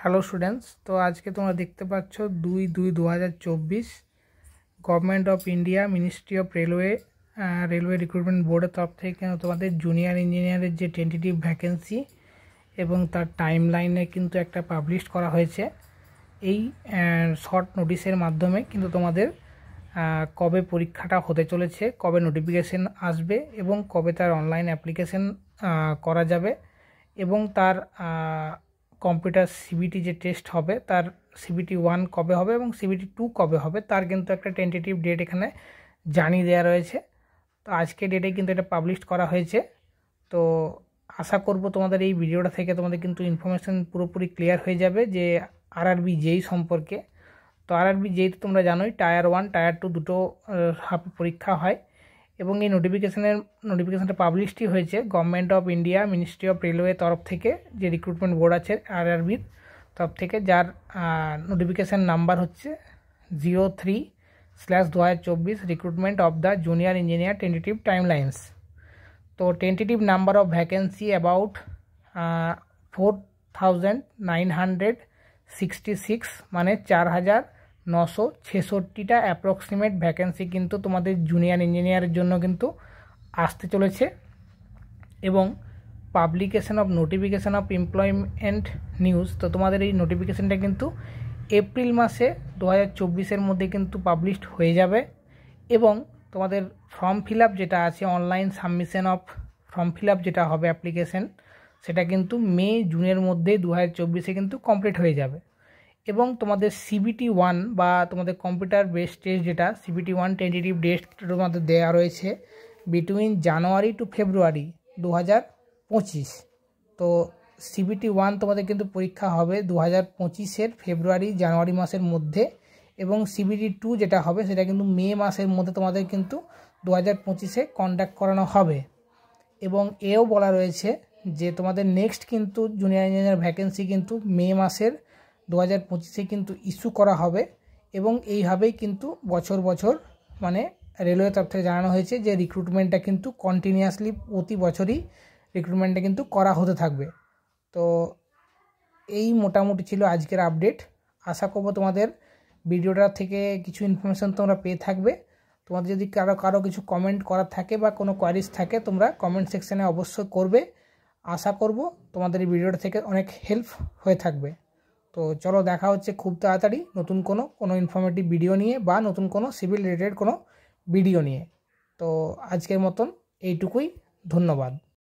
Hello students, তো আজকে তোমরা দেখতে পাচ্ছ 2/2/2024 government of India ministry of railway recruitment বোর্ডের তরফ থেকে তোমাদের জুনিয়র ইঞ্জিনিয়ারের যে টেন্টেটিভ ভ্যাকেন্সি এবং তার টাইম লাইনে কিন্তু একটা পাবলিশ করা হয়েছে। এই শর্ট নোটিশের মাধ্যমে কিন্তু তোমাদের কবে পরীক্ষাটা হতে চলেছে, কবে নোটিফিকেশন আসবে এবং কবে তার অনলাইন অ্যাপ্লিকেশন করা যাবে এবং তার কম্পিউটার সিবিটি যে টেস্ট হবে তার সিবিটি 1 কবে হবে এবং সিবিটি 2 কবে হবে তার কিন্তু একটা টেন্টেটিভ ডেট এখানে জানিয়ে দেওয়া রয়েছে। তো আজকে ডেটে কিন্তু এটা পাবলিশ করা হয়েছে। তো আশা করব তোমাদের এই ভিডিওটা থেকে তোমাদের কিন্তু ইনফরমেশন পুরোপুরি ক্লিয়ার হয়ে যাবে যে আরআরবি জেই সম্পর্কে। তো আরআরবি জেই তো তোমরা জানোই টায়ার 1 টায়ার 2 দুটো পরীক্ষা হয় এবং এই নোটিফিকেশনটা পাবলিশই হয়েছে government of India ministry of railway তরফ থেকে, যে রিক্রুটমেন্ট বোর্ড আছে আরআরবির তরফ থেকে, যার নোটিফিকেশান নাম্বার হচ্ছে 03/2024 recruitment of the junior engineer tentative timelines. তো tentative number of vacancy about 4966, মানে 4966টা অ্যাপ্রক্সিমেট ভ্যাকেন্সি কিন্তু তোমাদের জুনিয়র ইঞ্জিনিয়ারের জন্য কিন্তু আসতে চলেছে। এবং publication of notification of employment news, তো তোমাদের এই নোটিফিকেশানটা কিন্তু এপ্রিল মাসে 2024-এর মধ্যে কিন্তু পাবলিশড হয়ে যাবে এবং তোমাদের ফর্ম ফিল আপ যেটা আছে, online submission of form fill up যেটা হবে অ্যাপ্লিকেশন, সেটা কিন্তু মে জুনের মধ্যে 2024-এ কিন্তু কমপ্লিট হয়ে যাবে। এবং তোমাদের সিবিটি 1 বা তোমাদের কম্পিউটার বেসড টেস্ট যেটা সিবিটি 1 টেন্টেটিভ ডেট তোমাদের দেওয়া রয়েছে বিটুইন জানুয়ারি টু ফেব্রুয়ারি 2025। তো সিবিটি 1 তোমাদের কিন্তু পরীক্ষা হবে 2025-এর ফেব্রুয়ারি জানুয়ারি মাসের মধ্যে এবং সিবিটি 2 যেটা হবে সেটা কিন্তু মে মাসের মধ্যে তোমাদের কিন্তু 2025-এ কন্ডাক্ট করানো হবে। এবং এও বলা রয়েছে যে তোমাদের নেক্সট কিন্তু জুনিয়র ইঞ্জিনিয়ার ভ্যাকেন্সি কিন্তু মে মাসের 2025-এ কিন্তু ইস্যু করা হবে এবং এইভাবেই কিন্তু বছর বছর মানে রেলওয়ে তরফ থেকে জানানো হয়েছে যে রিক্রুটমেন্টটা কিন্তু কন্টিনিউয়াসলি প্রতি বছরই রিক্রুটমেন্টটা কিন্তু করা হতে থাকবে। তো এই মোটামুটি ছিল আজকের আপডেট। আশা করব তোমাদের ভিডিওটা থেকে কিছু ইনফরমেশান তোমরা পেয়ে থাকবে। তোমাদের যদি কারো কিছু কমেন্ট করার থাকে বা কোনো কোয়ারিজ থাকে তোমরা কমেন্ট সেকশানে অবশ্যই করবে। আশা করব তোমাদের এই ভিডিওটা থেকে অনেক হেল্প হয়ে থাকবে। তো চলো, দেখা হচ্ছে খুব তাড়াতাড়ি নতুন কোনো ইনফরমেটিভ ভিডিও নিয়ে বা নতুন কোনো সিভিল রিলেটেড কোনো ভিডিও নিয়ে। তো আজকের মতন এইটুকুই, ধন্যবাদ।